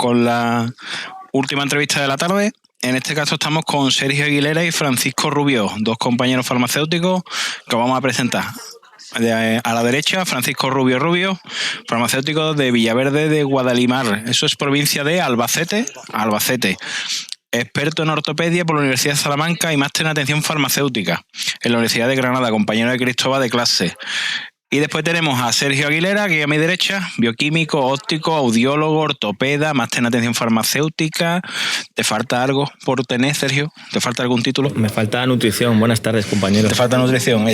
con la última entrevista de la tarde. En este caso estamos con Sergio Aguilera y Francisco Rubio, dos compañeros farmacéuticos que vamos a presentar. A la derecha, Francisco Rubio, farmacéutico de Villaverde de Guadalimar. Eso es provincia de Albacete. Experto en ortopedia por la Universidad de Salamanca y máster en atención farmacéutica en la Universidad de Granada, compañero de Cristóbal de clase. Y después tenemos a Sergio Aguilera, que a mi derecha, bioquímico, óptico, audiólogo, ortopeda, máster en atención farmacéutica. ¿Te falta algo por tener, Sergio? ¿Te falta algún título? Me falta nutrición. Buenas tardes, compañeros. ¿Te falta nutrición?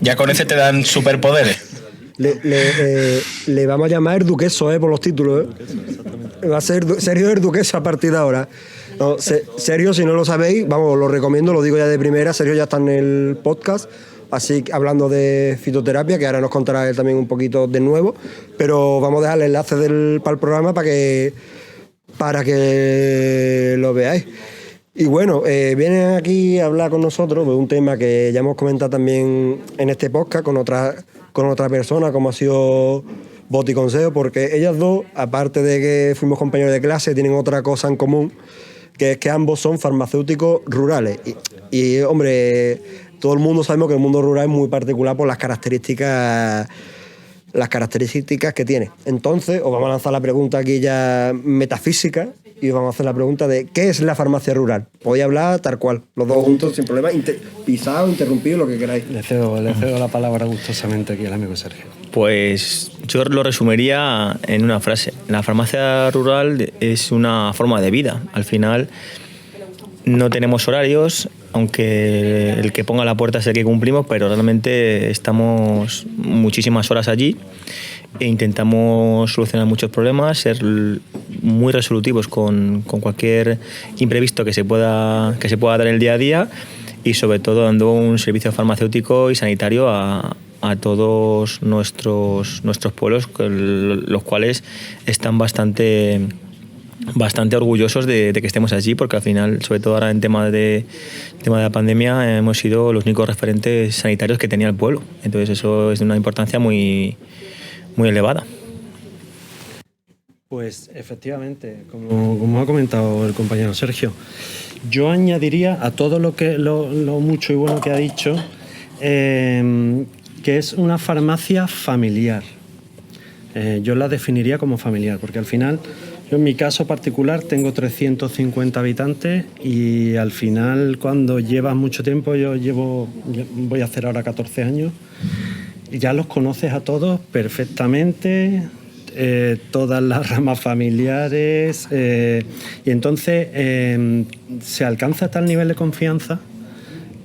Ya con ese te dan superpoderes. Le vamos a llamar Duqueso, por los títulos. Va a ser Sergio el Duqueso a partir de ahora. No, Sergio, si no lo sabéis, vamos, lo recomiendo, lo digo ya de primera. Sergio ya está en el podcast, así hablando de fitoterapia, que ahora nos contará él también un poquito de nuevo, pero vamos a dejar el enlace para el programa para que lo veáis. Y bueno, vienen aquí a hablar con nosotros de un tema que ya hemos comentado también en este podcast con otra persona, como ha sido Boti Consejo, porque ellas dos, aparte de que fuimos compañeros de clase, tienen otra cosa en común, que es que ambos son farmacéuticos rurales. Y hombre, todo el mundo sabemos que el mundo rural es muy particular por las características que tiene. Entonces, os vamos a lanzar la pregunta aquí ya metafísica y os vamos a hacer la pregunta de ¿qué es la farmacia rural? Podéis hablar tal cual, los dos juntos, sin problema, pisado, interrumpido, lo que queráis. Le cedo la palabra gustosamente aquí al amigo Sergio. Pues yo lo resumiría en una frase. La farmacia rural es una forma de vida. Al final no tenemos horarios, aunque el que ponga la puerta es el que cumplimos, pero realmente estamos muchísimas horas allí e intentamos solucionar muchos problemas, ser muy resolutivos con cualquier imprevisto que se pueda dar en el día a día y sobre todo dando un servicio farmacéutico y sanitario a todos nuestros pueblos, los cuales están bastante orgullosos de que estemos allí, porque al final, sobre todo ahora en tema de la pandemia, hemos sido los únicos referentes sanitarios que tenía el pueblo. Entonces eso es de una importancia muy, muy elevada. Pues efectivamente, como ha comentado el compañero Sergio, yo añadiría a todo lo mucho y bueno que ha dicho, que es una farmacia familiar. Yo la definiría como familiar, porque al final, yo en mi caso particular tengo 350 habitantes y al final cuando llevas mucho tiempo, voy a hacer ahora 14 años, y ya los conoces a todos perfectamente, todas las ramas familiares, y entonces se alcanza tal nivel de confianza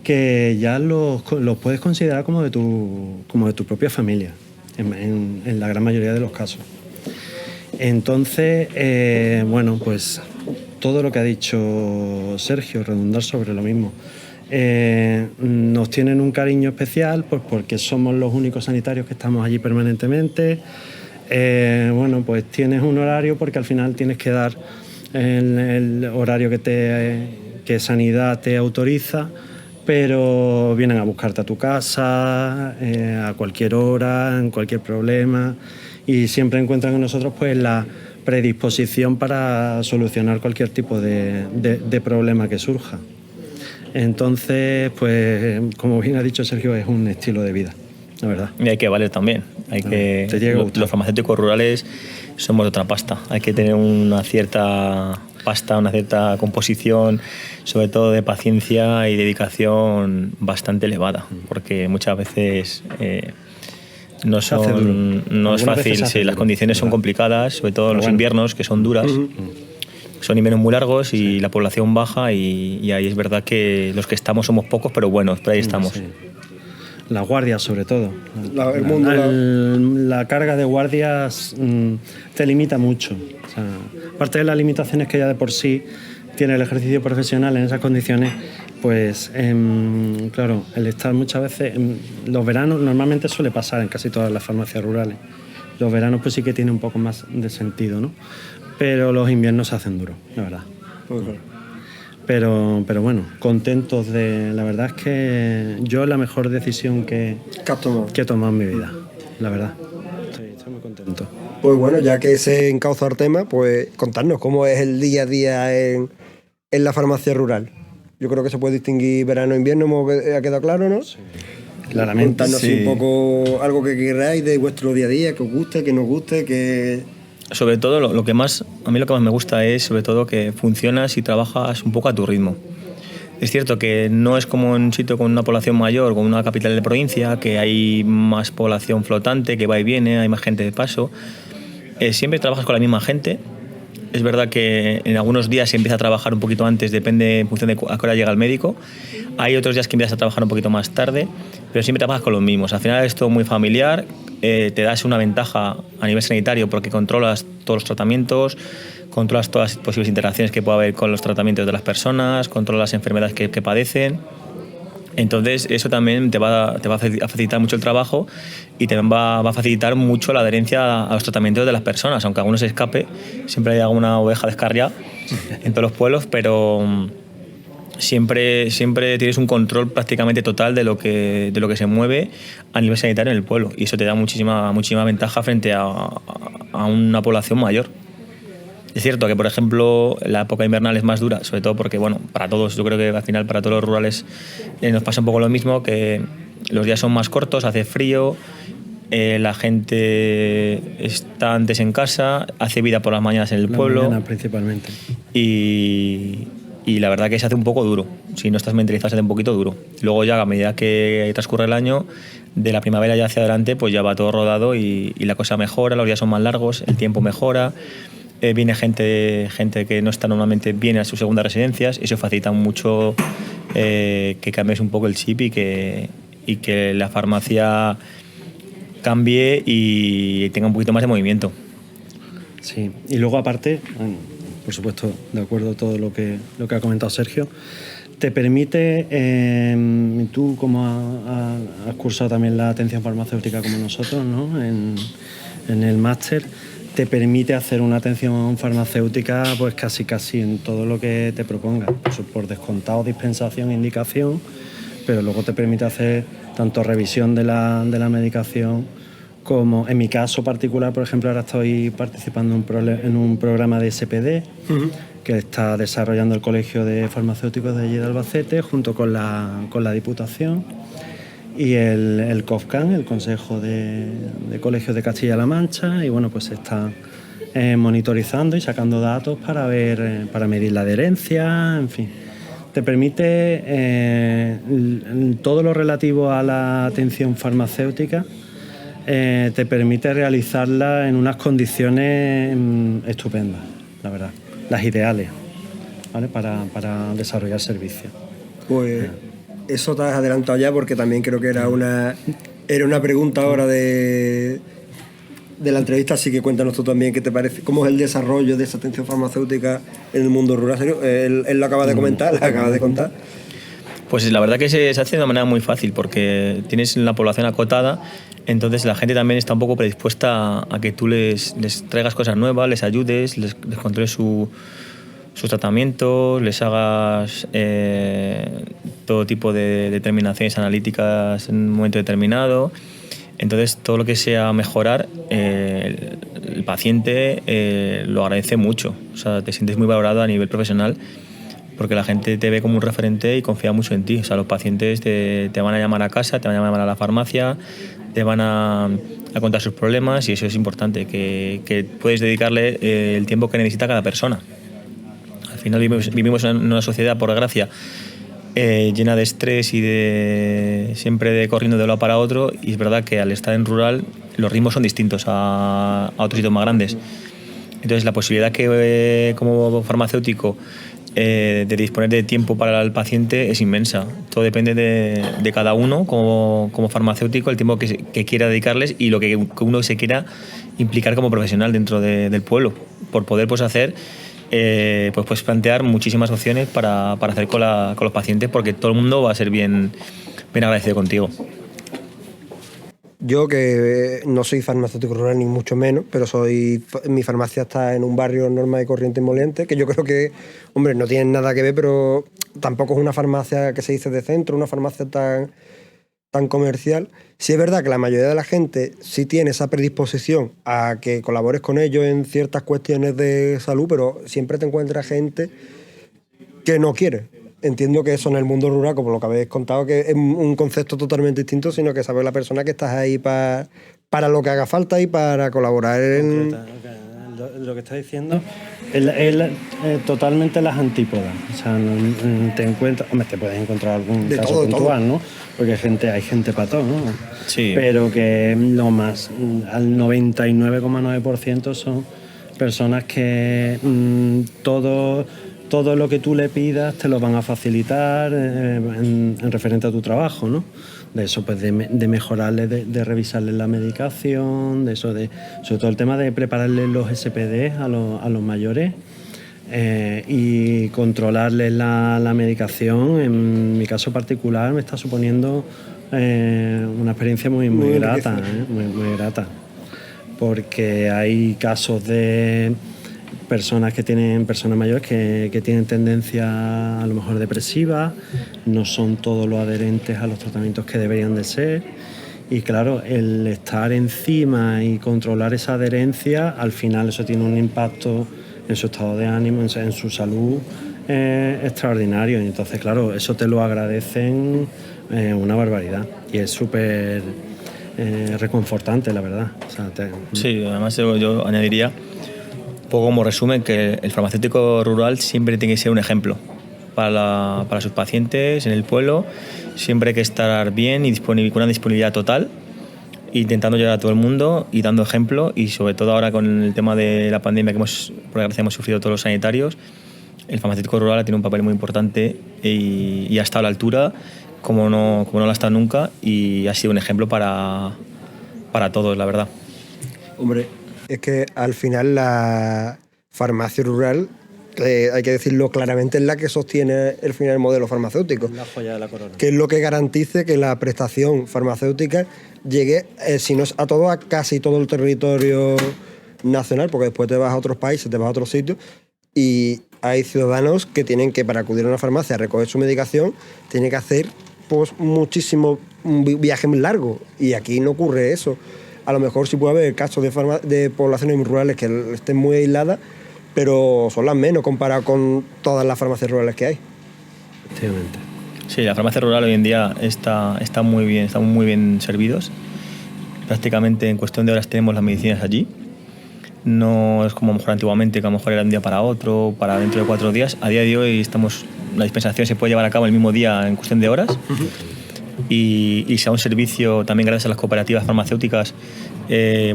que ya los puedes considerar como de tu propia familia, en la gran mayoría de los casos. Entonces, bueno, pues todo lo que ha dicho Sergio, redundar sobre lo mismo. Nos tienen un cariño especial pues porque somos los únicos sanitarios que estamos allí permanentemente. Bueno, pues tienes un horario porque al final tienes que dar el horario que Sanidad te autoriza, pero vienen a buscarte a tu casa, a cualquier hora, en cualquier problema, y siempre encuentran en nosotros pues la predisposición para solucionar cualquier tipo de problema que surja. Entonces, pues como bien ha dicho Sergio, es un estilo de vida, la verdad. Y hay que valer también. Los farmacéuticos rurales somos de otra pasta. Hay que tener una cierta pasta, una cierta composición, sobre todo de paciencia y dedicación bastante elevada, porque muchas veces no es fácil. Sí, las condiciones son complicadas, sobre todo en los inviernos, que son duras. Son inviernos muy largos y la población baja y ahí es verdad que los que estamos somos pocos, pero buenos, pero ahí estamos. Sí. Las guardias, sobre todo. La carga de guardias te limita mucho. O sea, aparte de las limitaciones que ya de por sí tiene el ejercicio profesional en esas condiciones, pues claro, el estar muchas veces... los veranos normalmente suele pasar en casi todas las farmacias rurales. Los veranos pues sí que tiene un poco más de sentido, ¿no? Pero los inviernos se hacen duros, la verdad. Pero bueno, contentos de... La verdad es que yo la mejor decisión que he tomado en mi vida, la verdad. Estoy muy contento. Pues bueno, ya que se encauza el tema, pues contarnos cómo es el día a día en la farmacia rural. Yo creo que se puede distinguir verano e invierno, ha quedado claro, ¿no? Sí. Claramente. Contarnos un poco algo que queráis de vuestro día a día, que os guste, que no os guste, que... Sobre todo, a mí lo que más me gusta es sobre todo que funcionas y trabajas un poco a tu ritmo. Es cierto que no es como en un sitio con una población mayor, con una capital de provincia, que hay más población flotante, que va y viene, hay más gente de paso. Siempre trabajas con la misma gente. Es verdad que en algunos días se empieza a trabajar un poquito antes, depende en función de a qué hora llega el médico. Hay otros días que empiezas a trabajar un poquito más tarde, pero siempre trabajas con los mismos. Al final es todo muy familiar, te das una ventaja a nivel sanitario porque controlas todos los tratamientos, controlas todas las posibles interacciones que pueda haber con los tratamientos de las personas, controlas las enfermedades que padecen. Entonces eso también te va a facilitar mucho el trabajo y te va a facilitar mucho la adherencia a los tratamientos de las personas, aunque alguno se escape, siempre hay alguna oveja descarriada en todos los pueblos, pero siempre tienes un control prácticamente total de lo que se mueve a nivel sanitario en el pueblo, y eso te da muchísima ventaja frente a una población mayor. Es cierto que, por ejemplo, la época invernal es más dura, sobre todo porque, bueno, para todos, yo creo que al final para todos los rurales nos pasa un poco lo mismo, que los días son más cortos, hace frío, la gente está antes en casa, hace vida por las mañanas en el pueblo. Mañana, principalmente. Y la verdad que se hace un poco duro. Si no estás mentalizado, se hace un poquito duro. Luego ya, a medida que transcurre el año, de la primavera ya hacia adelante, pues ya va todo rodado y la cosa mejora, los días son más largos, el tiempo mejora. Viene gente que no está normalmente, viene a sus segundas residencias, y eso facilita mucho que cambies un poco el chip y que la farmacia cambie y tenga un poquito más de movimiento. Sí, y luego aparte, bueno, por supuesto, de acuerdo a todo lo que ha comentado Sergio, te permite, tú como has cursado también la atención farmacéutica como nosotros, ¿no? en el máster, te permite hacer una atención farmacéutica pues casi en todo lo que te proponga, por descontado, dispensación, indicación, pero luego te permite hacer tanto revisión de la medicación como, en mi caso particular, por ejemplo, ahora estoy participando en un programa de SPD que está desarrollando el Colegio de Farmacéuticos de allí de Albacete junto con la Diputación y el COFCAN, el Consejo de Colegios de Castilla-La Mancha, y bueno, pues se está monitorizando y sacando datos para medir la adherencia, en fin. Te permite todo lo relativo a la atención farmacéutica, te permite realizarla en unas condiciones estupendas, la verdad, las ideales, ¿vale? para desarrollar servicios. Pues eso te has adelantado ya, porque también creo que era una pregunta ahora de la entrevista, así que cuéntanos tú también qué te parece, cómo es el desarrollo de esa atención farmacéutica en el mundo rural. Él lo acaba de comentar, lo acaba de contar. Pues la verdad que se hace de una manera muy fácil, porque tienes la población acotada, entonces la gente también está un poco predispuesta a que tú les traigas cosas nuevas, les ayudes, les controles sus tratamientos, les hagas todo tipo de determinaciones analíticas en un momento determinado. Entonces, todo lo que sea mejorar, el paciente lo agradece mucho. O sea, te sientes muy valorado a nivel profesional porque la gente te ve como un referente y confía mucho en ti. O sea, los pacientes te van a llamar a casa, te van a llamar a la farmacia, te van a contar sus problemas, y eso es importante, que puedes dedicarle el tiempo que necesita cada persona. Al final vivimos en una sociedad, por desgracia, llena de estrés y siempre de corriendo de un lado para otro, y es verdad que al estar en rural los ritmos son distintos a otros sitios más grandes. Entonces la posibilidad que como farmacéutico de disponer de tiempo para el paciente es inmensa. Todo depende de cada uno como farmacéutico, el tiempo que quiera dedicarles y lo que uno se quiera implicar como profesional dentro del pueblo, por poder pues hacer pues plantear muchísimas opciones para hacer con los pacientes, porque todo el mundo va a ser bien agradecido contigo. Yo, que no soy farmacéutico rural ni mucho menos, pero mi farmacia está en un barrio normal y corriente en Moliente, que yo creo que, hombre, no tienen nada que ver, pero tampoco es una farmacia que se dice de centro, una farmacia tan tan comercial, sí es verdad que la mayoría de la gente sí tiene esa predisposición a que colabores con ellos en ciertas cuestiones de salud, pero siempre te encuentras gente que no quiere. Entiendo que eso en el mundo rural, como lo que habéis contado, que es un concepto totalmente distinto, sino que sabes la persona que estás ahí para lo que haga falta y para colaborar en... Lo que estás diciendo es totalmente las antípodas. O sea, te encuentras... Hombre, te puedes encontrar algún De caso todo, puntual, ¿no? Porque hay gente para todo, ¿no? Sí. Pero que lo más... Al 99,9% son personas que todo lo que tú le pidas te lo van a facilitar en referente a tu trabajo, ¿no? De eso, pues de mejorarle, de revisarle la medicación, de eso, sobre todo el tema de prepararle los SPD a los mayores y controlarles la medicación. En mi caso particular me está suponiendo una experiencia muy grata, muy grata, porque hay casos de personas mayores que tienen tendencia a lo mejor depresiva, no son todos los adherentes a los tratamientos que deberían de ser, y claro, el estar encima y controlar esa adherencia, al final eso tiene un impacto en su estado de ánimo, en su salud extraordinario, y entonces claro, eso te lo agradecen una barbaridad, y es súper reconfortante, la verdad. O sea, Sí, además yo añadiría un poco como resumen que el farmacéutico rural siempre tiene que ser un ejemplo para sus pacientes en el pueblo. Siempre hay que estar bien y con una disponibilidad total, intentando llegar a todo el mundo y dando ejemplo, y sobre todo ahora con el tema de la pandemia que por desgracia hemos sufrido todos los sanitarios, el farmacéutico rural tiene un papel muy importante y ha estado a la altura como no lo ha estado nunca, y ha sido un ejemplo para todos, la verdad. Hombre, es que al final la farmacia rural, hay que decirlo claramente, es la que sostiene el final el modelo farmacéutico. La joya de la corona. Que es lo que garantice que la prestación farmacéutica llegue, si no es a todo, a casi todo el territorio nacional, porque después te vas a otros países, te vas a otros sitios, y hay ciudadanos que tienen que, para acudir a una farmacia a recoger su medicación, tienen que hacer pues muchísimo un viaje muy largo, y aquí no ocurre eso. A lo mejor sí puede haber casos de poblaciones rurales que estén muy aisladas, pero son las menos comparado con todas las farmacias rurales que hay. Efectivamente. Sí, la farmacia rural hoy en día está muy bien, estamos muy bien servidos. Prácticamente en cuestión de horas tenemos las medicinas allí. No es como a lo mejor antiguamente, que a lo mejor era de un día para otro, para dentro de 4 días. A día de hoy la dispensación se puede llevar a cabo el mismo día en cuestión de horas. Y sea un servicio también gracias a las cooperativas farmacéuticas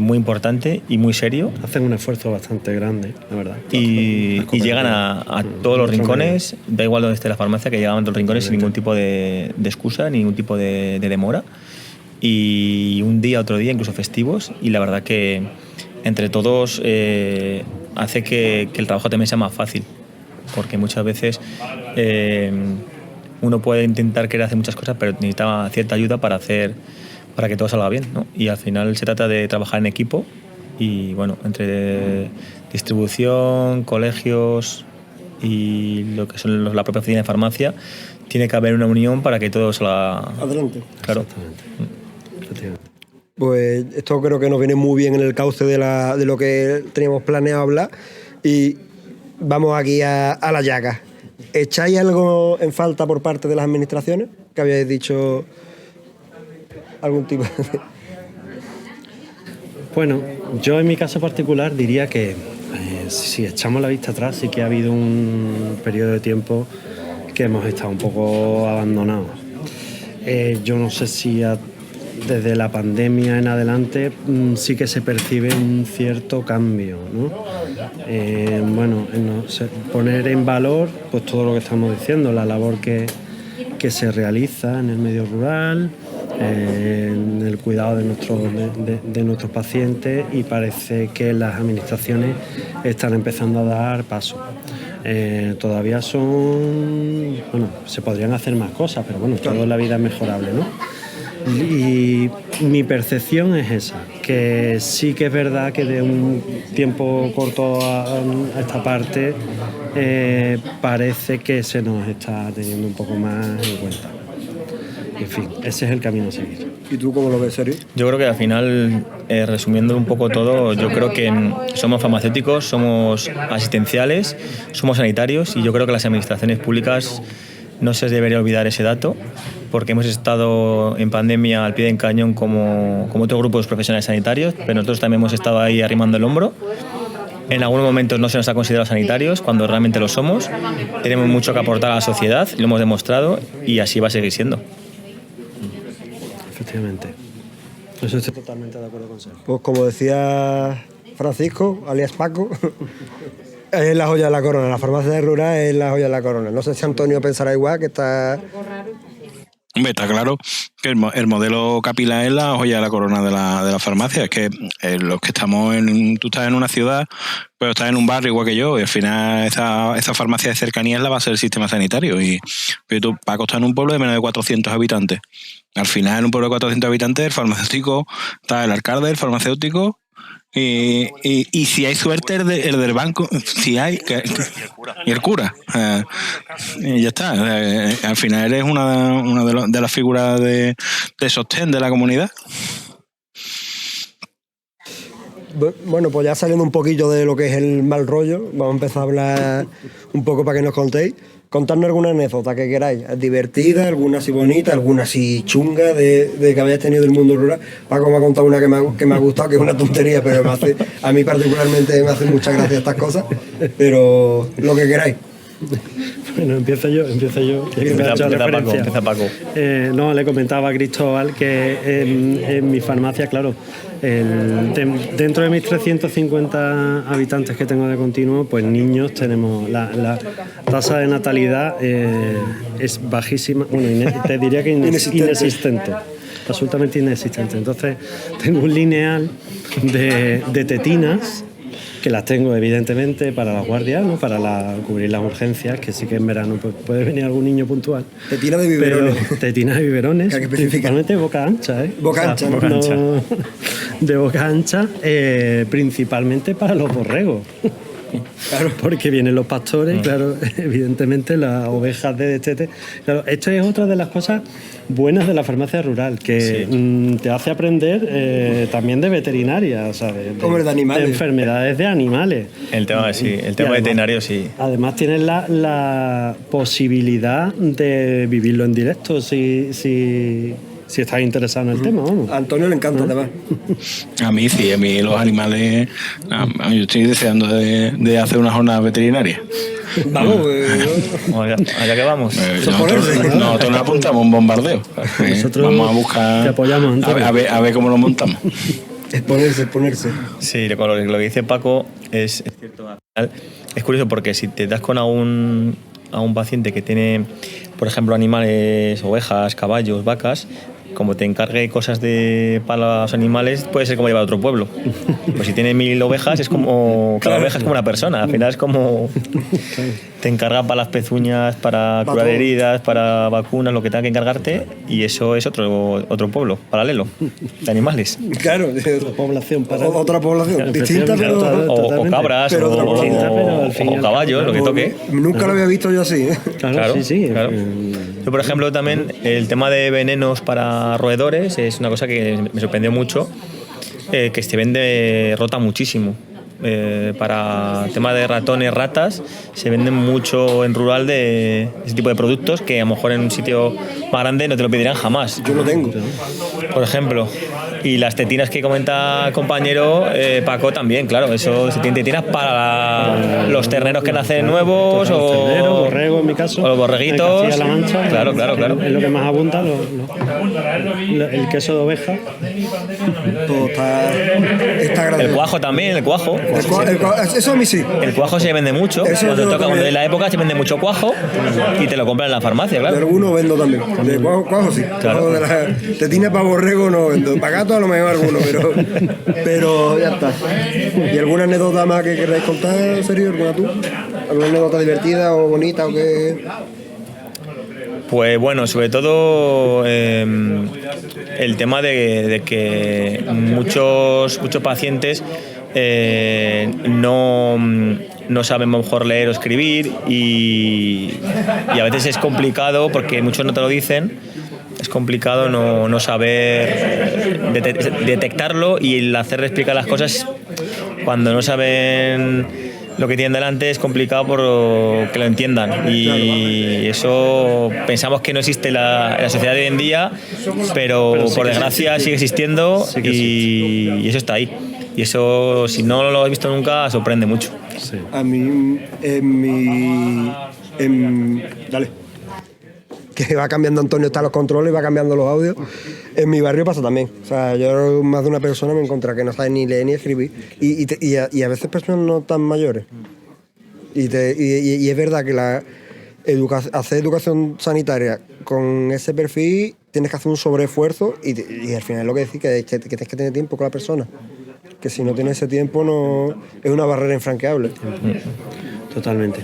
muy importante y muy serio. Hacen un esfuerzo bastante grande, la verdad. Y llegan a todos los rincones, da igual donde esté la farmacia, que llegan a todos los rincones sin ningún tipo de excusa, ningún tipo de demora. Y un día, otro día, incluso festivos, y la verdad que entre todos hace que el trabajo también sea más fácil, porque muchas veces uno puede intentar querer hacer muchas cosas, pero necesita cierta ayuda para que todo salga bien, ¿no? Y al final se trata de trabajar en equipo, y bueno, entre distribución, colegios y lo que son la propia oficina de farmacia, tiene que haber una unión para que todo salga adelante. Claro. Efectivamente. Pues esto creo que nos viene muy bien en el cauce de lo que teníamos planeado hablar, y vamos aquí a la llaga. ¿Echáis algo en falta por parte de las administraciones? ¿Que habíais dicho algún tipo de...? Bueno, yo en mi caso particular diría que si echamos la vista atrás, sí que ha habido un periodo de tiempo que hemos estado un poco abandonados. Yo no sé si desde la pandemia en adelante sí que se percibe un cierto cambio, ¿no? Poner en valor pues todo lo que estamos diciendo, la labor que se realiza en el medio rural, en el cuidado de nuestros pacientes, y parece que las administraciones están empezando a dar pasos. Todavía se podrían hacer más cosas, pero bueno, todo en la vida es mejorable, ¿no? Y mi percepción es esa, que sí que es verdad que de un tiempo corto a esta parte parece que se nos está teniendo un poco más en cuenta. En fin, ese es el camino a seguir. ¿Y tú cómo lo ves, Sergio? Yo creo que al final, resumiendo un poco todo, yo creo que somos farmacéuticos, somos asistenciales, somos sanitarios y yo creo que las administraciones públicas no se debería olvidar ese dato porque hemos estado en pandemia al pie del cañón como otros grupos profesionales sanitarios, pero nosotros también hemos estado ahí arrimando el hombro. En algunos momentos no se nos ha considerado sanitarios, cuando realmente lo somos. Tenemos mucho que aportar a la sociedad, lo hemos demostrado y así va a seguir siendo. Efectivamente. Eso estoy totalmente de acuerdo con Sergio. Pues como decía Francisco, alias Paco, es la joya de la corona. La farmacia de rural es la joya de la corona. No sé si Antonio pensará igual, que está... Hombre, está claro que el modelo capilar es la joya de la corona de la farmacia. Es que los que estamos tú estás en una ciudad, pero estás en un barrio igual que yo, y al final esa farmacia de cercanía es la base del sistema sanitario. Pero tú, Paco, está en un pueblo de menos de 400 habitantes. Al final, en un pueblo de 400 habitantes, el farmacéutico, está el alcalde, el farmacéutico, y si hay suerte, el del banco, si hay, y el cura. Y ya está. Al final eres una de las figuras de sostén de la comunidad. Bueno, pues ya saliendo un poquillo de lo que es el mal rollo, vamos a empezar a hablar un poco para que nos contéis. Contadnos alguna anécdota que queráis, divertida, alguna así bonita, alguna así chunga de que hayáis tenido del mundo rural. Paco me ha contado una que me ha gustado, que es una tontería, pero a mí particularmente me hace mucha gracia estas cosas, pero lo que queráis. Bueno, empiezo yo. Empieza Paco. No, le comentaba a Cristóbal que en mi farmacia, claro, dentro de mis 350 habitantes que tengo de continuo, pues niños tenemos, la tasa de natalidad es bajísima, bueno, te diría que inexistente, absolutamente inexistente. Entonces tengo un lineal de tetinas, que las tengo evidentemente para las guardias, ¿no? Para cubrir las urgencias, que sí que en verano pues, puede venir algún niño puntual. Tetina de biberones. Tetina de biberones, principalmente boca ancha, ¿eh? Boca ancha, boca ancha. De boca ancha, principalmente para los borregos. Claro, porque vienen los pastores, claro, evidentemente las ovejas de destete. Claro, esto es otra de las cosas buenas de la farmacia rural, que te hace aprender también de veterinaria, o sea, de animales, de enfermedades de animales. El tema veterinario, sí. Además tienes la posibilidad de vivirlo en directo si estás interesado en el tema, vamos. A Antonio le encanta, además. A mí sí, a mí los animales... yo estoy deseando de hacer una jornada veterinaria. Vamos, allá que vamos. Nosotros nos apuntamos un bombardeo. Nosotros vamos a buscar... te apoyamos, a ver cómo lo montamos. Exponerse. Sí, lo que dice Paco es cierto. Al final es curioso porque si te das con a un paciente que tiene, por ejemplo, animales, ovejas, caballos, vacas, como te encargue cosas para los animales, puede ser como llevar a otro pueblo. Pues si tiene 1000 ovejas, es como cada oveja es como una persona. Al final es como te encarga para las pezuñas, para curar heridas, para vacunas, lo que tenga que encargarte, y eso es otro pueblo paralelo de animales. Claro, otra población distinta, pero o cabras, o caballos, lo que toque. Nunca lo había visto yo así, ¿eh? Claro. Yo, por ejemplo, también el tema de venenos para roedores es una cosa que me sorprendió mucho, que se vende, rota muchísimo. Para tema de ratones, ratas, se venden mucho en rural de ese tipo de productos que a lo mejor en un sitio más grande no te lo pedirán jamás. Yo lo tengo. Por ejemplo. Y las tetinas que comenta el compañero Paco también, claro, eso se tiene tetinas para los terneros que nacen nuevos o terneros, borregos en mi caso, o los borreguitos. En Castilla-La Mancha, claro. Es lo que más abunda, el queso de oveja. Todo está grande. El cuajo también, el cuajo. Eso a mí sí. El cuajo se vende mucho. Cuando es la época se vende mucho cuajo y te lo compran en la farmacia, claro. De alguno vendo también. De cuajo sí. Claro. De la tetina para borrego no vendo. Para gato a lo mejor alguno, pero ya está. ¿Y alguna anécdota más que queráis contar, Sergio? ¿Alguna tú? ¿Alguna anécdota divertida o bonita o qué? Pues bueno, sobre todo el tema de que muchos pacientes no saben mejor leer o escribir y a veces es complicado porque muchos no te lo dicen. Es complicado no saber detectarlo, y el hacer explicar las cosas cuando no saben lo que tienen delante es complicado por que lo entiendan, y eso pensamos que no existe en la sociedad de hoy en día, pero por desgracia sigue existiendo, y eso está ahí, y eso, si no lo has visto nunca, sorprende mucho. Sí. A mí, dale. Que va cambiando Antonio, está los controles, va cambiando los audios. En mi barrio pasa también. O sea, yo más de una persona me encontré que no sabe ni leer ni escribir. Y a veces personas no tan mayores. Y es verdad que hacer educación sanitaria con ese perfil tienes que hacer un sobreesfuerzo, y al final es lo que decís, que tienes que tener tiempo con la persona. Que si no tienes ese tiempo no es una barrera infranqueable. Totalmente.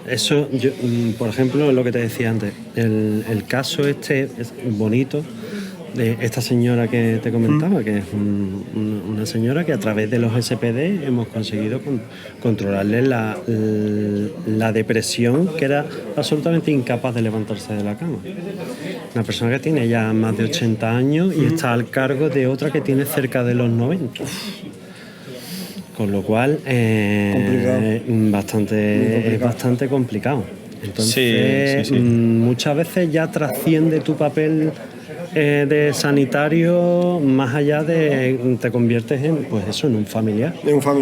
Eso, por ejemplo, lo que te decía antes, el caso este es bonito de esta señora que te comentaba, que es una señora que a través de los SPD hemos conseguido controlarle la depresión, que era absolutamente incapaz de levantarse de la cama. Una persona que tiene ya más de 80 años y está al cargo de otra que tiene cerca de los 90. Con lo cual, es bastante complicado. Entonces, sí. Muchas veces ya trasciende tu papel de sanitario, más allá de te conviertes en un familiar.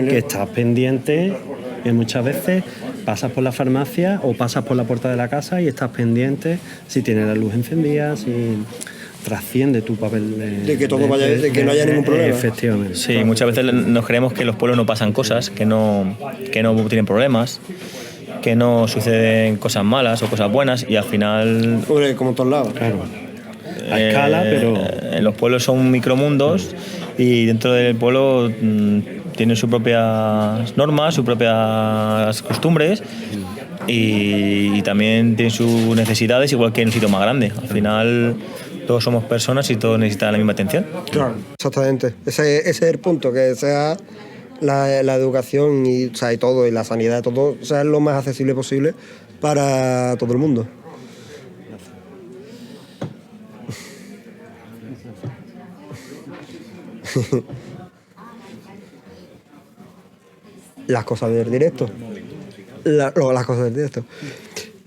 Que estás pendiente, muchas veces pasas por la farmacia o pasas por la puerta de la casa y estás pendiente si tiene la luz encendida, si trasciende tu papel de que todo vaya, de que no haya ningún problema. Efectivamente. Sí, muchas veces nos creemos que en los pueblos no pasan cosas, que no tienen problemas, que no suceden cosas malas o cosas buenas, y al final, como en todos lados. Claro. A escala, pero en los pueblos son micromundos, y dentro del pueblo tienen sus propias normas, sus propias costumbres, y también tienen sus necesidades, igual que en un sitio más grande. Al final todos somos personas y todos necesitan la misma atención. Claro, exactamente. Ese es el punto, que sea la educación y todo, y la sanidad, todo sea lo más accesible posible para todo el mundo. Las cosas del directo. Las cosas del directo.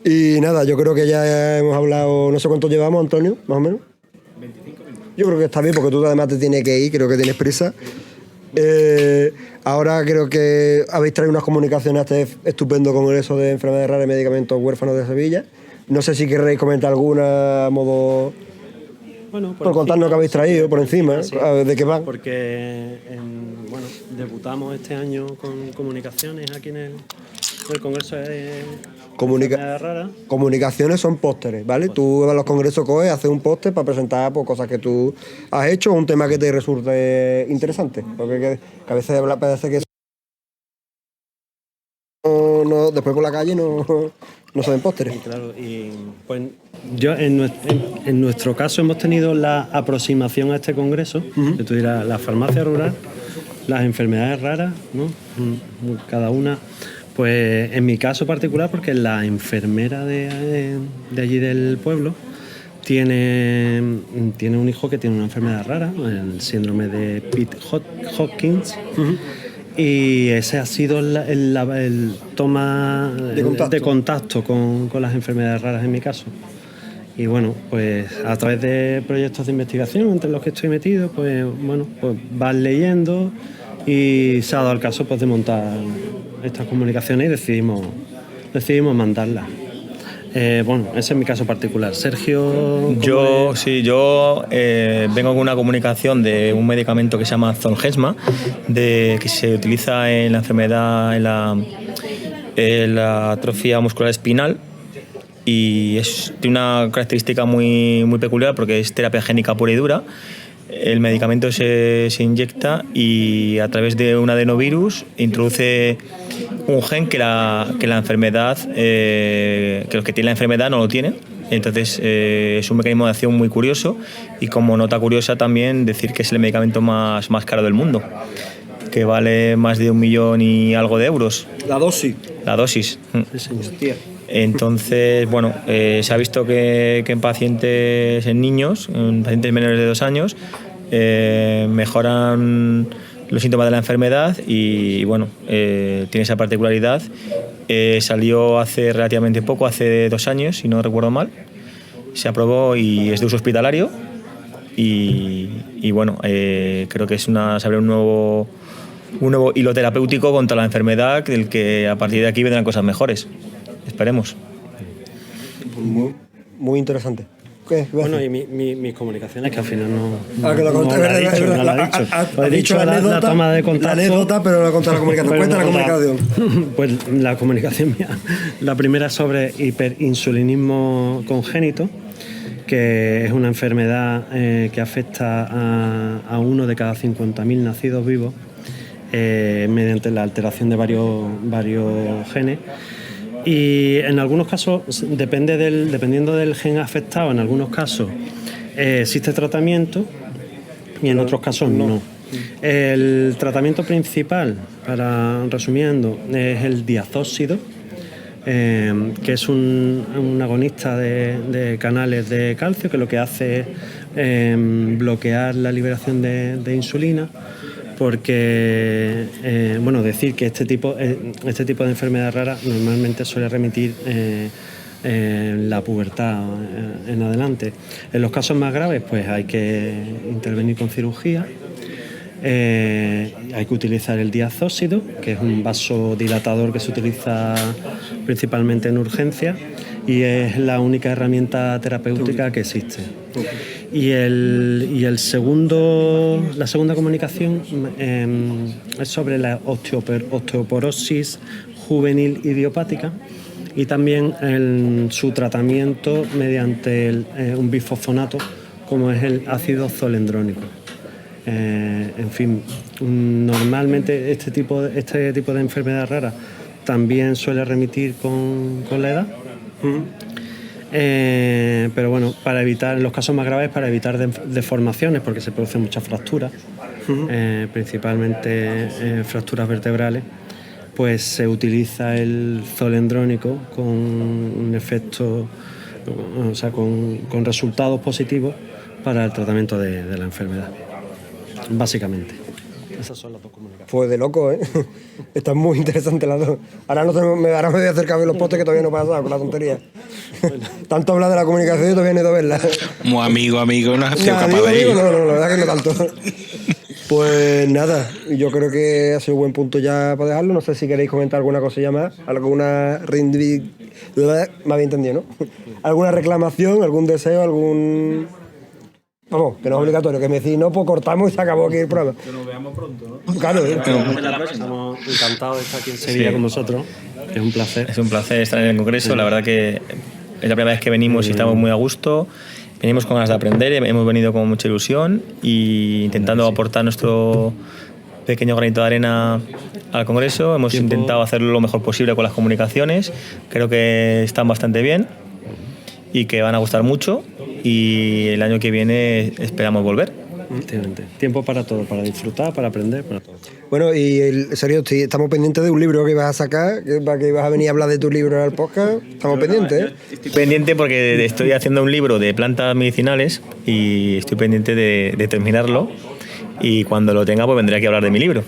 Y nada, yo creo que ya hemos hablado, no sé cuánto llevamos, Antonio, más o menos. 25 minutos. Yo creo que está bien, porque tú además te tienes que ir, creo que tienes prisa. Ahora creo que habéis traído unas comunicaciones a este estupendo congreso de enfermedades raras y medicamentos huérfanos de Sevilla. No sé si querréis comentar alguna a modo... Bueno, por contarnos qué habéis traído por encima, sí, de qué van. Porque debutamos este año con comunicaciones aquí en el congreso de enfermedades raras. Comunicaciones son pósteres, ¿vale? Tú vas a los congresos COE, haces un póster para presentar cosas que tú has hecho, un tema que te resulte interesante. Porque a veces parece que después por la calle no se ven pósteres. Sí, claro, y pues yo en nuestro caso hemos tenido la aproximación a este congreso, que tú dirás, la farmacia rural, las enfermedades raras, ¿no? Cada una. Pues en mi caso particular, porque la enfermera de allí del pueblo tiene un hijo que tiene una enfermedad rara, el síndrome de Pitt-Hopkins. Y ese ha sido el toma de contacto con las enfermedades raras en mi caso. Y bueno, pues a través de proyectos de investigación entre los que estoy metido, pues vas leyendo, y se ha dado el caso de montar estas comunicaciones y decidimos mandarlas. Ese es mi caso particular. Sergio... Yo vengo con una comunicación de un medicamento que se llama Zolgensma, que se utiliza en la enfermedad, en la atrofia muscular espinal, y tiene una característica muy, muy peculiar, porque es terapia génica pura y dura. El medicamento se inyecta, y a través de un adenovirus introduce un gen que la enfermedad, que los que tienen la enfermedad no lo tienen. Entonces es un mecanismo de acción muy curioso, y como nota curiosa también decir que es el medicamento más caro del mundo, que vale más de 1 millón y algo de euros. La dosis. La dosis. Hostia. Entonces, bueno, se ha visto que en pacientes, en niños, en pacientes menores de 2 años, mejoran los síntomas de la enfermedad y bueno, tiene esa particularidad. Salió hace relativamente poco, hace 2 años, si no recuerdo mal. Se aprobó y es de uso hospitalario y bueno, creo que se abre un nuevo hilo terapéutico contra la enfermedad, del que a partir de aquí vendrán cosas mejores. Esperemos. Muy interesante. ¿Qué? Bueno, y mis comunicaciones, que al final no. Que lo conté, no lo ha dicho. Ha dicho la toma de contacto. La anécdota, pero no ha contado la comunicación. Cuenta la comunicación. Pues la comunicación mía. La primera sobre hiperinsulinismo congénito, que es una enfermedad que afecta a 1 de cada 50.000 nacidos vivos mediante la alteración de varios genes. Y en algunos casos, dependiendo del gen afectado, en algunos casos existe tratamiento y en otros casos no. El tratamiento principal, resumiendo, es el diazóxido, que es un agonista de canales de calcio, que lo que hace es bloquear la liberación de insulina, porque decir que este tipo de enfermedad rara normalmente suele remitir la pubertad en adelante. En los casos más graves, pues hay que intervenir con cirugía. Hay que utilizar el diazóxido, que es un vasodilatador que se utiliza principalmente en urgencia y es la única herramienta terapéutica que existe. Y la segunda comunicación es sobre la osteoporosis juvenil idiopática y también su tratamiento mediante un bifosfonato, como es el ácido zolendrónico. En fin, normalmente este tipo de enfermedad rara también suele remitir con la edad. Pero bueno, para evitar, en los casos más graves, para evitar deformaciones, porque se producen muchas fracturas, principalmente fracturas vertebrales, pues se utiliza el zolendrónico con un efecto, o sea, con resultados positivos para el tratamiento de la enfermedad, básicamente. Esas son las dos comunicaciones. Fue de loco, ¿eh? Están muy interesantes las dos. Ahora me voy a acercar a ver los postes, que todavía no he pasado con la tontería. Tanto hablar de la comunicación y todavía no he ido a verla. Como amigo, no has sido capaz de ir. No, la verdad que no tanto. Pues nada, yo creo que ha sido un buen punto ya para dejarlo. No sé si queréis comentar alguna cosilla más, alguna me había entendido, ¿no? ¿Alguna reclamación, algún deseo, algún...? Vamos, que no es obligatorio, que me decís, no, pues cortamos y se acabó aquí el programa. Que nos veamos pronto, ¿no? Claro, Estamos encantados de estar aquí en Sevilla con vosotros. Es un placer. Es un placer estar en el Congreso. La verdad que es la primera vez que venimos y estamos muy a gusto. Venimos con ganas de aprender, hemos venido con mucha ilusión y intentando aportar nuestro pequeño granito de arena al Congreso. Hemos intentado hacerlo lo mejor posible con las comunicaciones. Creo que están bastante bien y que van a gustar mucho, y el año que viene esperamos volver. Efectivamente. Tiempo para todo, para disfrutar, para aprender, para todo. Bueno, y Sergio, estamos pendientes de un libro que vas a sacar, para que vas a venir a hablar de tu libro al podcast. Estamos pendientes, ¿eh? Estoy pendiente porque estoy haciendo un libro de plantas medicinales y estoy pendiente de terminarlo, y cuando lo tenga pues vendré aquí a hablar de mi libro.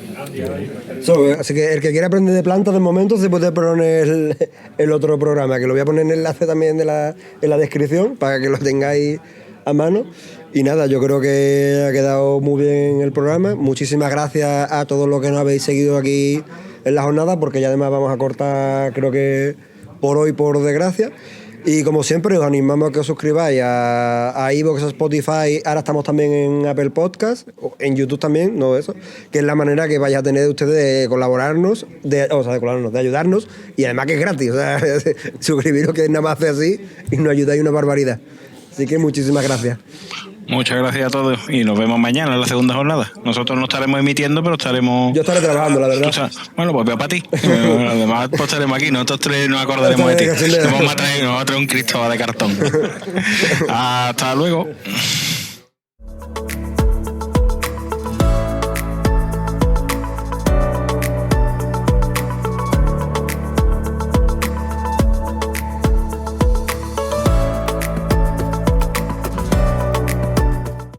Así que el que quiera aprender de plantas de momento se puede poner el otro programa, que lo voy a poner en el enlace también en la descripción para que lo tengáis a mano. Y nada, yo creo que ha quedado muy bien el programa. Muchísimas gracias a todos los que nos habéis seguido aquí en la jornada, porque ya además vamos a cortar, creo que por hoy, por desgracia. Y como siempre, os animamos a que os suscribáis a iVoox, a Spotify. Ahora estamos también en Apple Podcast, en YouTube también, no eso, que es la manera que vais a tener ustedes de colaborarnos, de ayudarnos, y además que es gratis. O sea, suscribiros, que nada más hace así y nos ayudáis una barbaridad. Así que muchísimas gracias. Muchas gracias a todos y nos vemos mañana en la segunda jornada. Nosotros no estaremos emitiendo, pero estaremos... Yo estaré trabajando, la verdad. Bueno, pues veo para ti. Además, pues estaremos aquí. Nosotros tres nos acordaremos de ti. Nos vamos a traer un Cristóbal de cartón. Hasta luego.